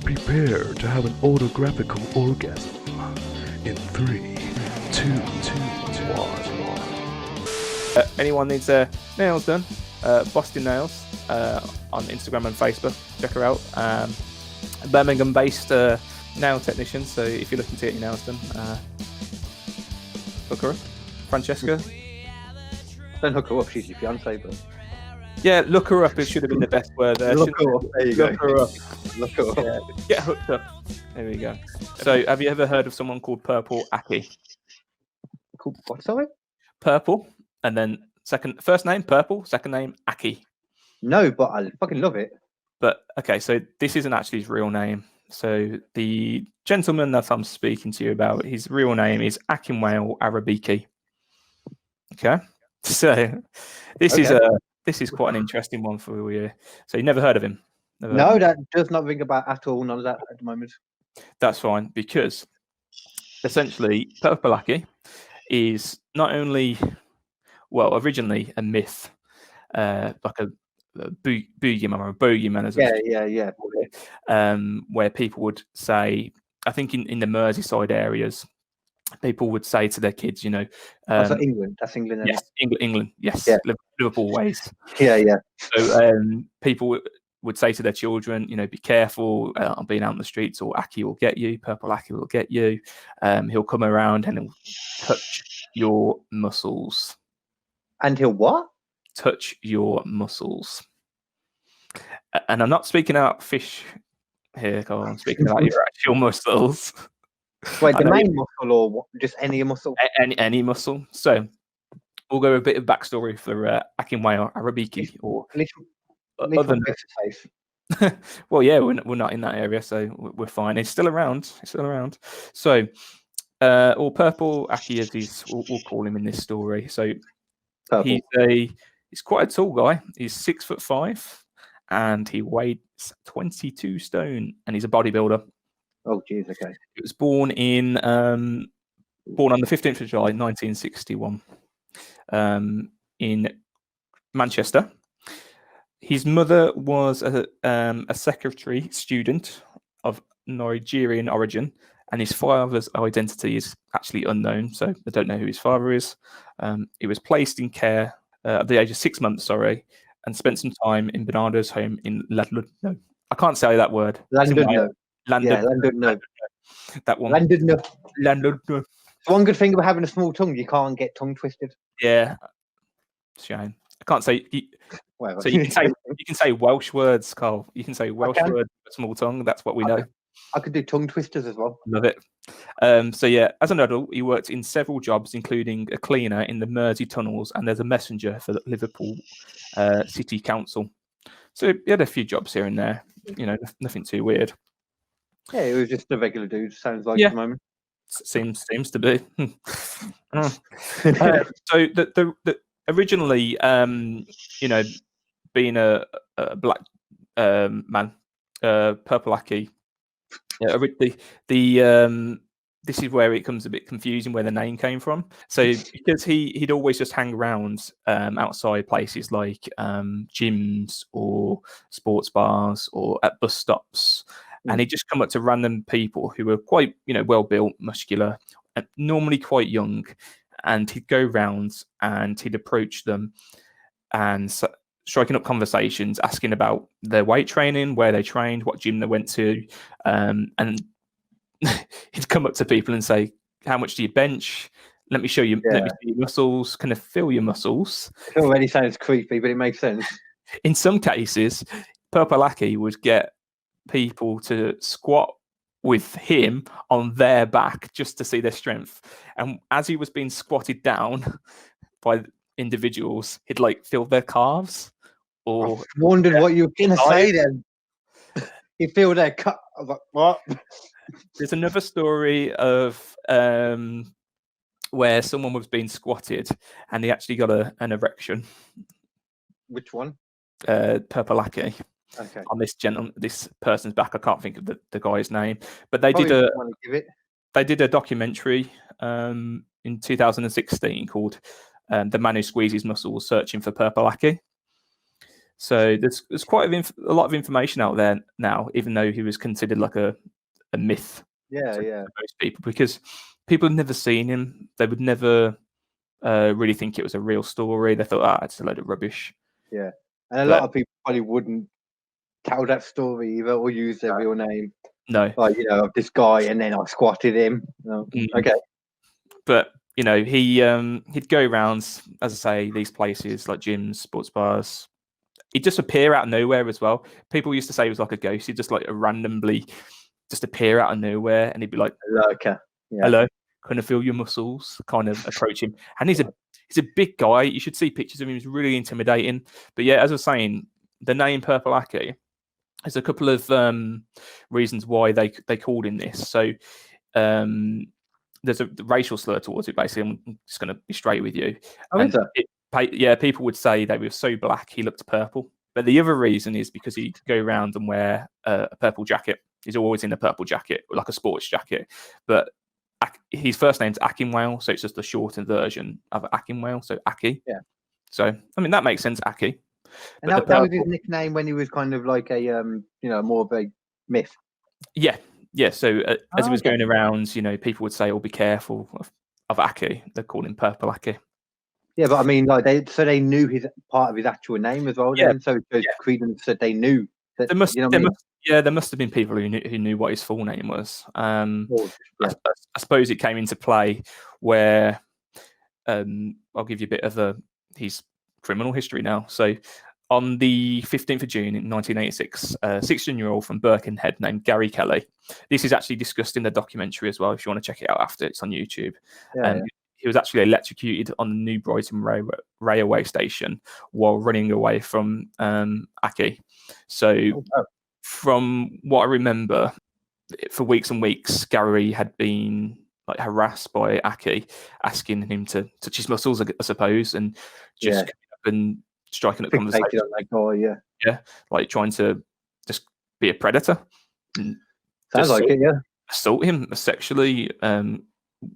Prepare to have an autographical orgasm in 3, 2, 1. Anyone needs their nails done, Boston Nails on Instagram and Facebook. Check her out. Birmingham-based nail technician. So if you're looking to get your nails done, look her up. Francesca. Don't hook her up, she's your fiance, but Yeah, look her up. It should have been the best word there. look her up. There you Look go. her up. Look her up. Yeah, get hooked up. There we go. So, have you ever heard of someone called Purple Aki? Cool. What, sorry? Purple, and then first name Purple, second name Aki. No, but I fucking love it. But okay, so this isn't actually his real name. So the gentleman that I'm speaking to you about, his real name is Akinwale Arabiki. Okay, so this is quite an interesting one for you. So you never heard of him? Never heard of No, him? that does not ring about at all. None of that at the moment. That's fine, because essentially Purple Aki is not only, well, originally a myth, like a boogeyman or a bogeyman, as Yeah. where people would say, I think in the Merseyside areas, people would say to their kids, That's England. That's England. yes, England, yes, Yeah. Liverpool ways. Yeah. So people would say to their children, be careful on being out in the streets, or Aki will get you, Purple Aki will get you. He'll come around and he'll touch your muscles. And he'll what? Touch your muscles. And I'm not speaking about fish here, Carl. I'm speaking about your actual muscles. Wait, the main muscle or what? Just any muscle? Any muscle. So we'll go a bit of backstory for Akinwale Arabiki, or other than well, yeah, we're not in that area, so we're fine. It's still around. So, or Purple Aki, as we'll call him in this story. So Purple. he's quite a tall guy. He's 6'5", and he weighs 22 stone, and he's a bodybuilder. Oh, jeez. Okay. He was born on the 15th of July, 1961, in Manchester. His mother was a secretary student of Nigerian origin, and his father's identity is actually unknown, so I don't know who his father is. He was placed in care at the age of 6 months, and spent some time in Bernardo's home in London. No, I can't say that word. London. That one. London. One good thing about having a small tongue, you can't get tongue twisted. Yeah. Shame. I can't say. Whatever. So you can say Welsh words, Carl. You can say Welsh words with a small tongue. That's what we know. I could do tongue twisters as well. Love it. So yeah, as an adult, he worked in several jobs, including a cleaner in the Mersey tunnels, and there's a messenger for the Liverpool City Council. So he had a few jobs here and there. Nothing too weird. Yeah, it was just a regular dude. Sounds like Yeah. at the moment. Seems to be. So the originally, being a black man, Purple Aki. Yeah, this is where it becomes a bit confusing where the name came from. So because he'd always just hang around outside places like gyms or sports bars or at bus stops, and he'd just come up to random people who were quite well built, muscular, and normally quite young, and he'd go round and he'd approach them and striking up conversations, asking about their weight training, where they trained, what gym they went to, and he'd come up to people and say, "How much do you bench? Let me show you. Let me see your muscles. Can I feel your muscles?" It already sounds creepy, but it makes sense. In some cases, Purple Aki would get people to squat with him on their back just to see their strength. And as he was being squatted down by individuals, he'd feel their calves. Or I wondered what you were going to say then. You feel their cut. I was like, what? There's another story of where someone was being squatted and he actually got an erection. Which one? Purple Aki. Okay. On this person's back. I can't think of the guy's name, but they did a documentary in 2016 called "The Man Who Squeezes Muscles: Searching for Purple Aki." So there's quite a lot of information out there now, even though he was considered like a myth Yeah, to yeah. most people, because people had never seen him. They would never really think it was a real story. They thought, it's a load of rubbish. Yeah. And a lot of people probably wouldn't tell that story either or use their real name. No. Like, of this guy, and then I squatted him. Okay. But he'd go around, as I say, these places like gyms, sports bars. He'd just appear out of nowhere as well. People used to say he was like a ghost. He'd just like randomly just appear out of nowhere, and he'd be like, "Hello, can I feel your muscles?" Kind of approach him, and he's a big guy. You should see pictures of him. He's really intimidating. But yeah, as I was saying, the name Purple Aki. There's a couple of reasons why they called him this. So there's a racial slur towards it. Basically, I'm just going to be straight with you. People would say that he was so black he looked purple. But the other reason is because he'd go around and wear a purple jacket. He's always in a purple jacket, like a sports jacket. But his first name's Akinwale, so it's just a shortened version of Akinwale. So Aki. Yeah. So I mean that makes sense, Aki. And that was his nickname when he was kind of like a more of a myth. Yeah. So as he was going around, people would say, "Oh, be careful of Aki." They call him Purple Aki. Yeah, but I mean, like they knew his part of his actual name as well. Then, so credence that they knew that. There must have been people who knew what his full name was. I suppose it came into play where I'll give you a bit of his criminal history now. So on the 15th of June in 1986, a 16-year-old from Birkenhead named Gary Kelly. This is actually discussed in the documentary as well, if you want to check it out after. It's on YouTube. He was actually electrocuted on the New Brighton railway station while running away from Aki. So from what I remember, for weeks and weeks, Gary had been harassed by Aki, asking him to touch his muscles, I suppose, and just coming up and striking up conversation. Like trying to just be a predator. Sounds like it, yeah. Assault him sexually,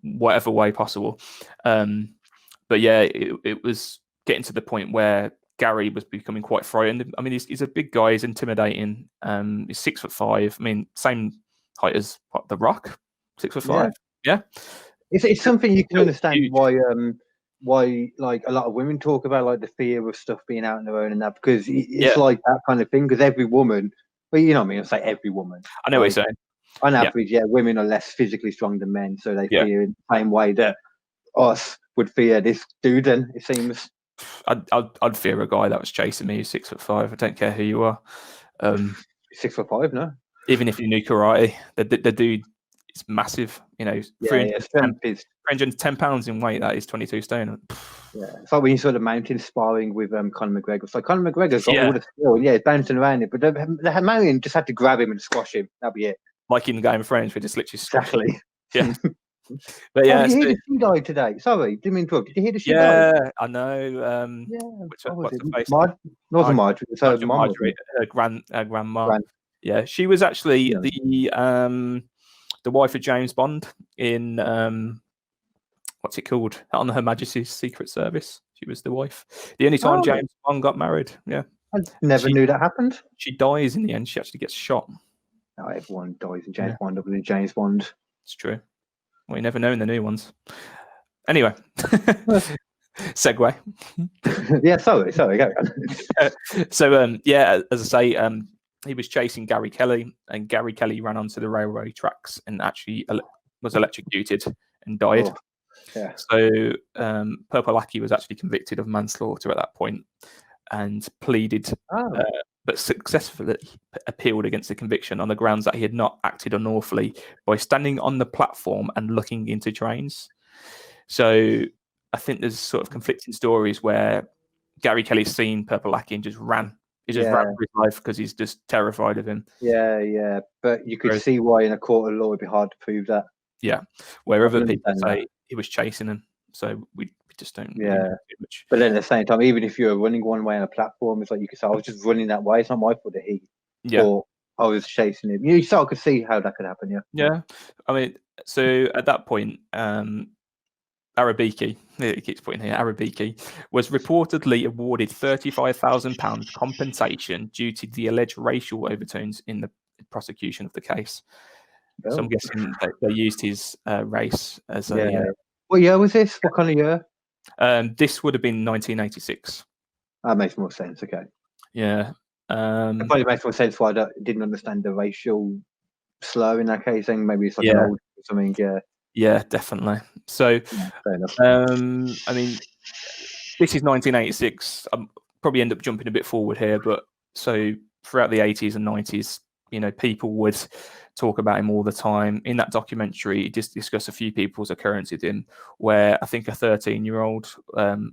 whatever way possible. But yeah, it was getting to the point where Gary was becoming quite frightened. I mean, he's a big guy. He's intimidating. He's 6'5". I mean, same height as The Rock, 6'5". Yeah. It's something you can understand why like a lot of women talk about like the fear of stuff being out on their own and that, because it's like that kind of thing. Because every woman, well, you know what I mean, I'll say every woman. I know what you're saying. On average, women are less physically strong than men, so they fear in the same way that us would fear this dude. And it seems I'd fear a guy that was chasing me who's 6'5". I don't care who you are. 6'5", no. Even if you knew karate, the dude is massive. 310 pounds in weight. That is 22 stone. Yeah, it's like when you saw the mountain sparring with Conor McGregor. It's like Conor McGregor's got all the skill. Yeah, he's bouncing around it, but the mountain just had to grab him and squash him. That'd be it. Like in Game of Thrones, we just literally exactly. Yeah. But did you hear the she died today? Sorry, didn't mean to interrupt. Did you hear the she died? Yeah, I know. What's her face? Wasn't Marjorie. It was her mom. Her grandma. Yeah, she was actually the wife of James Bond in what's it called? On Her Majesty's Secret Service. She was the wife. The only time James Bond got married. Yeah. I never knew that happened. She dies in the end. She actually gets shot. No, everyone dies in James Bond other than James Bond. It's true. Well, you never know in the new ones. Anyway. Segue. Sorry, go on. So as I say, he was chasing Gary Kelly, and Gary Kelly ran onto the railway tracks and actually was electrocuted and died. So Purple Aki was actually convicted of manslaughter at that point and pleaded, but successfully appealed against the conviction on the grounds that he had not acted unlawfully by standing on the platform and looking into trains. So I think there's sort of conflicting stories where Gary Kelly's seen Purple Aki and just ran. He just ran for his life because he's just terrified of him. Yeah. But you could see why in a court of law it'd be hard to prove that. Yeah. Wherever people say he was chasing him. So we just don't. Much. But then at the same time, even if you're running one way on a platform, it's like you could say, I was just running that way. It's not my fault that he or I was chasing him. You sort of could see how that could happen, Yeah. I mean, so at that point, Arabiki, he keeps putting here, Arabiki, was reportedly awarded £35,000 compensation due to the alleged racial overtones in the prosecution of the case. So I'm guessing that they used his race as a... What year was this? What kind of year? This would have been 1986. That makes more sense, okay. Yeah. It probably makes more sense why I didn't understand the racial slur in that case. Then maybe it's like an old or something, Yeah, definitely. So, fair enough. I mean, this is 1986. I'm probably end up jumping a bit forward here, but so throughout the 80s and 90s, you know, people would talk about him all the time. In that documentary, he just discussed a few people's occurrence with him, where I think a 13-year-old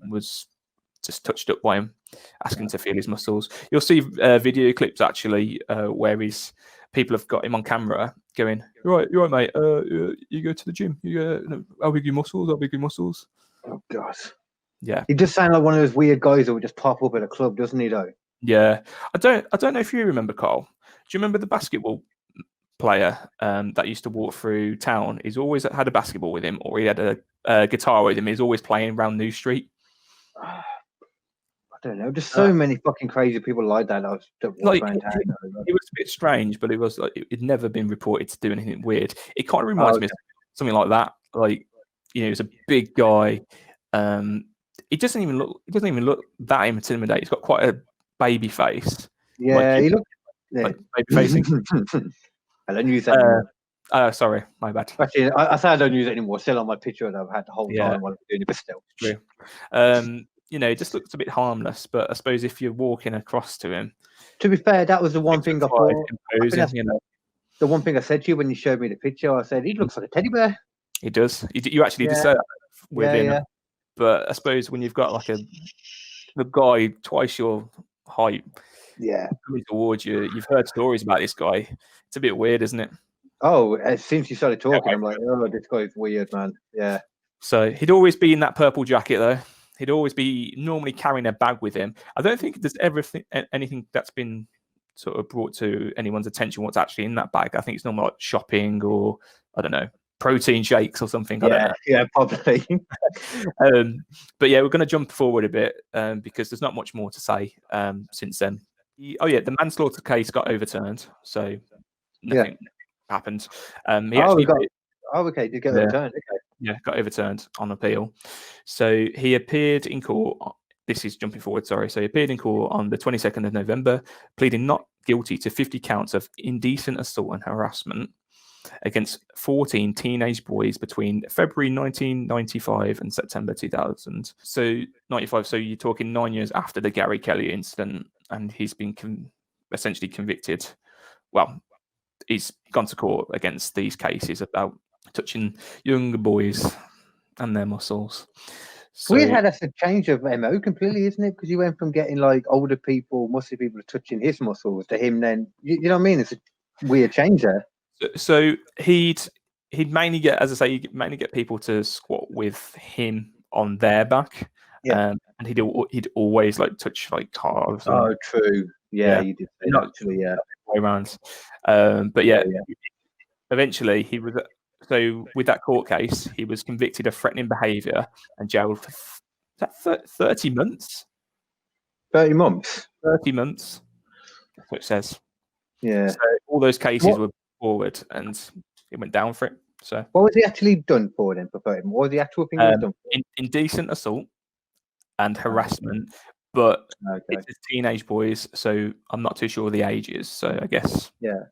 was just touched up by him, asking to feel his muscles. You'll see video clips actually where people have got him on camera going, you're right, mate. You go to the gym. How big your muscles? How big your muscles? Oh God. Yeah. He just sounds like one of those weird guys that would just pop up at a club, doesn't he? Though. Yeah. I don't know if you remember, Carl. Do you remember the basketball player that used to walk through town? He's always had a basketball with him, or he had a guitar with him. He's always playing around New Street. I don't know. Just so many fucking crazy people like that. Like, it was a bit strange, but it was like it'd never been reported to do anything weird. It kind of reminds me of something like that. Like, you know, he's a big guy. He doesn't even look that intimidating. He's got quite a baby face. Yeah, he looks like baby facing. I don't use that anymore. Sorry, my bad. Actually, I say I don't use it anymore. Still on my picture that I've had the whole time while I'm doing it, but still. True. You know, it just looks a bit harmless, but I suppose if you're walking across to him. To be fair, that was the one thing I thought. You know. The one thing I said to you when you showed me the picture, I said, he looks like a teddy bear. He does. You actually did say that with him. But I suppose when you've got like a guy twice your height coming towards you, you've heard stories about this guy. It's a bit weird, isn't it? Oh, as soon as you started talking, I'm like, oh, this guy's weird, man. Yeah. So he'd always be in that purple jacket, though. He'd always be normally carrying a bag with him. I don't think there's ever anything that's been sort of brought to anyone's attention what's actually in that bag. I think it's normally like shopping or, I don't know, protein shakes or something. I don't know. Yeah, probably. But yeah, we're going to jump forward a bit because there's not much more to say since then. The manslaughter case got overturned, so nothing happened. Did get overturned. Okay. Yeah, got overturned on appeal. So he appeared in court. This is jumping forward, sorry. So he appeared in court on the 22nd of November, pleading not guilty to 50 counts of indecent assault and harassment against 14 teenage boys between February 1995 and September 2000. So 95. So you're talking 9 years after the Gary Kelly incident, and he's been essentially convicted. Well, he's gone to court against these cases about touching younger boys and their muscles. So, weird how that's a change of MO completely, isn't it? Because you went from getting like older people, muscly people touching his muscles to him then. You know what I mean? It's a weird change there. So he'd mainly get, as I say, he'd mainly get people to squat with him on their back. Yeah. And he'd always like touch like calves. Oh, true. Yeah, you did say that actually, way around. But eventually he was. So with that court case, he was convicted of threatening behaviour and jailed for 30 months. 30 months? 30 months. That's what it says. Yeah. So all those cases were forward and it went down for it. So what was he actually done for then? What was the actual thing he was done for? Indecent assault and harassment. But it's teenage boys, so I'm not too sure the ages. So I guess. Yeah.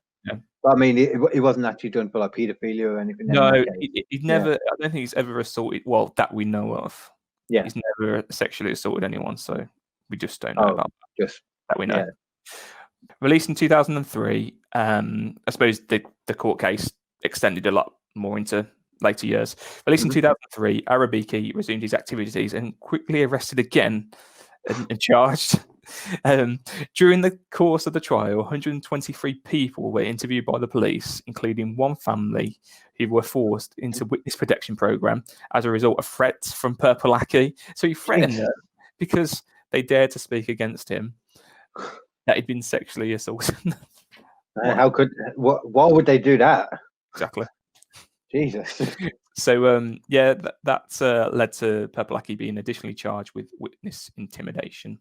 But I mean, it wasn't actually done for like paedophilia or anything. No, he'd never. I don't think he's ever assaulted. Well, that we know of. Yeah, he's never sexually assaulted anyone, so we just don't know about that. Just that we know. Yeah. Released in 2003, I suppose the court case extended a lot more into later years. Released in 2003, Arabiki resumed his activities and quickly arrested again and charged. During the course of the trial, 123 people were interviewed by the police, including one family who were forced into witness protection program as a result of threats from Purple Aki. So he threatened them because they dared to speak against him that he'd been sexually assaulted. Why would they do that? Exactly. Jesus. So that's led to Purple Aki being additionally charged with witness intimidation.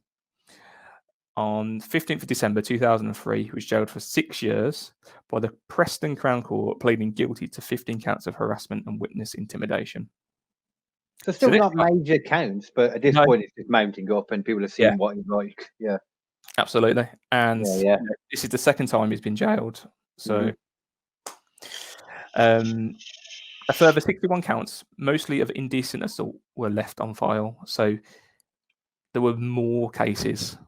On 15th of December 2003, he was jailed for 6 years by the Preston Crown Court, pleading guilty to 15 counts of harassment and witness intimidation. So still not major counts, but at this point it's just mounting up and people are seeing what he's like. Yeah. Absolutely. And this is the second time he's been jailed. So a further 61 counts, mostly of indecent assault, were left on file. So there were more cases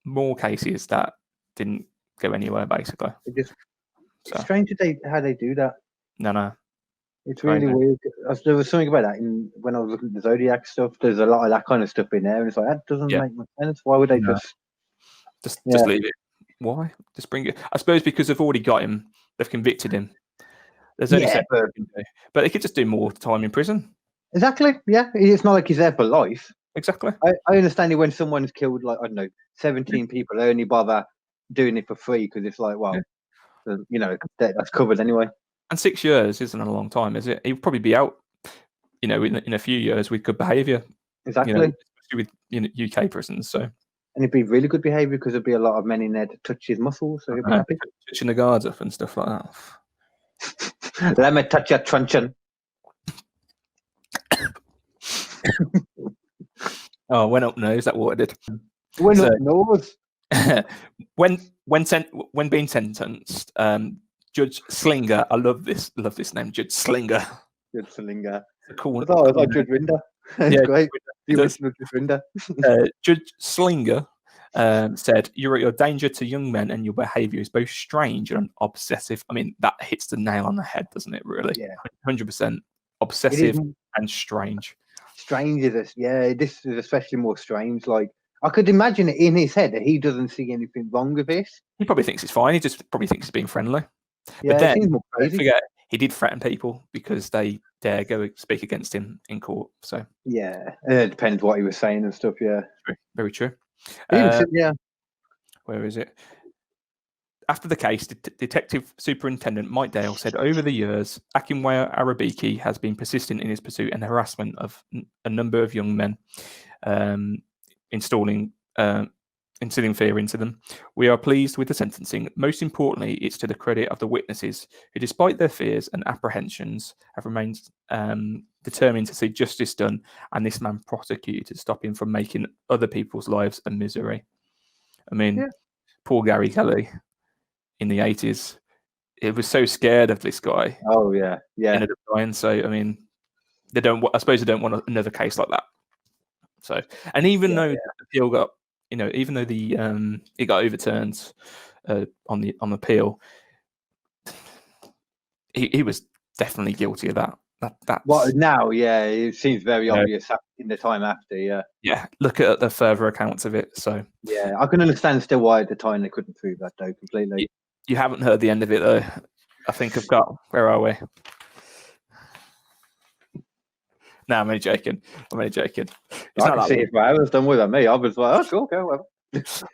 that didn't go anywhere, basically. It's strange how they do that. No. It's really weird. There was something about that when I was looking at the Zodiac stuff. There's a lot of that kind of stuff in there, and it's like that doesn't make much sense. Why would they just leave it? Why? Just bring it. I suppose because they've already got him, they've convicted him. There's only but they could just do more time in prison. Exactly. Yeah, it's not like he's there for life. Exactly. I understand it when someone's killed, like, I don't know, 17 people. They only bother doing it for free because it's like, well, that's covered anyway. And 6 years isn't a long time, is it? He'll probably be out, in a few years with good behaviour. Exactly. Especially with UK prisons. So. And it'd be really good behaviour because there'd be a lot of men in there to touch his muscles, so he'd be happy. Touching the guards up and stuff like that. Let me touch your truncheon. Oh, went up nose. That water did. Went up nose. when being sentenced, Judge Slinger, I love this name, Judge Slinger. Judge Slinger. Cool. I thought it was like Judge Winder. Yeah, great. Judge Slinger said, "You're at your danger to young men, and your behaviour is both strange and obsessive." I mean, that hits the nail on the head, doesn't it? Really, 100% obsessive and strange. Strange is this? Yeah, this is especially more strange. Like, I could imagine it in his head that he doesn't see anything wrong with this. He probably thinks it's fine. He just probably thinks he's being friendly. Yeah, but then, don't forget, he did threaten people because they dare go speak against him in court. So it depends what he was saying and stuff. Yeah, very true. Yeah. Where is it? After the case, Detective Superintendent Mike Dale said, "Over the years, Akinwaya Arabiki has been persistent in his pursuit and harassment of a number of young men, instilling fear into them. We are pleased with the sentencing. Most importantly, it's to the credit of the witnesses who, despite their fears and apprehensions, have remained determined to see justice done and this man prosecuted to stop him from making other people's lives a misery." I mean, poor Gary Kelly in the 80s, it was so scared of this guy. Oh, yeah. Ended up dying. So, I mean, I suppose they don't want another case like that. So, and even though the appeal got, even though it got overturned on appeal, he was definitely guilty of that. Well, now, it seems very obvious in the time after. Yeah. Look at the further accounts of it. So I can understand still why at the time they couldn't prove that though completely. You haven't heard the end of it though. I think I've got. Where are we? No, I'm only joking. It's I can see it for hours. Don't worry about me. I was like, oh, cool, go well.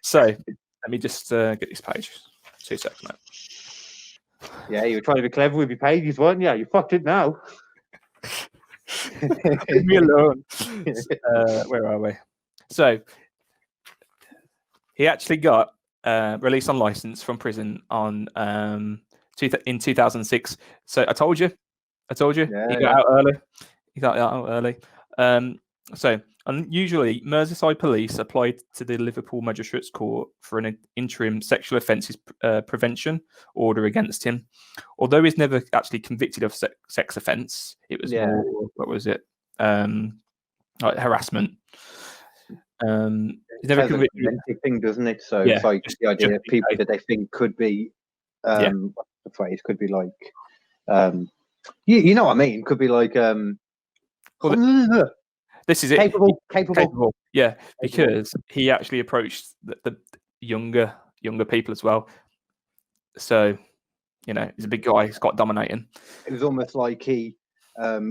So let me just get this page. 2 seconds, mate. Yeah, you were trying to be clever with your pages, weren't you? You fucked it now. Leave me alone. Where are we? So he actually got released on license from prison on in 2006. So I told you. He got out early. So unusually, Merseyside police applied to the Liverpool Magistrates Court for an interim sexual offences prevention order against him. Although he's never actually convicted of sex offence, it was more, what was it? Like harassment. He's never convicted. Thing, doesn't it? So it's like the idea of people that they think could be, what's the phrase? Could be like, you know what I mean? Could be like, this is it. Capable. Yeah, because he actually approached the younger people as well. So, he's a big guy. He's quite dominating. It was almost like he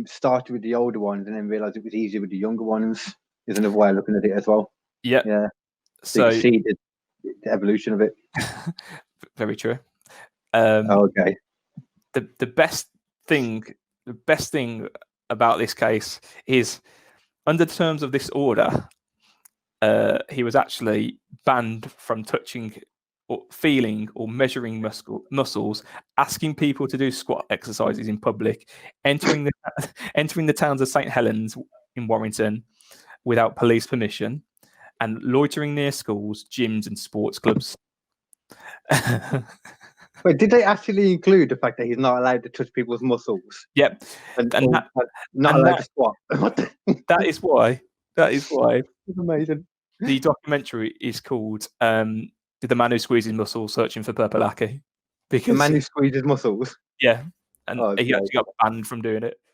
started with the older ones and then realised it was easier with the younger ones. Is another way of looking at it as well. Yeah. So you see the evolution of it. Very true. Okay. The best thing about this case is, under the terms of this order, he was actually banned from touching or feeling or measuring muscles, asking people to do squat exercises in public, entering the towns of St. Helens in Warrington without police permission, and loitering near schools, gyms, and sports clubs. Wait, did they actually include the fact that he's not allowed to touch people's muscles? Yep, and not allowed to squat. That is why. It's amazing. The documentary is called "The Man Who Squeezes Muscles: Searching for Purple Aki." Because the man who squeezes muscles. Yeah, and he actually got banned from doing it.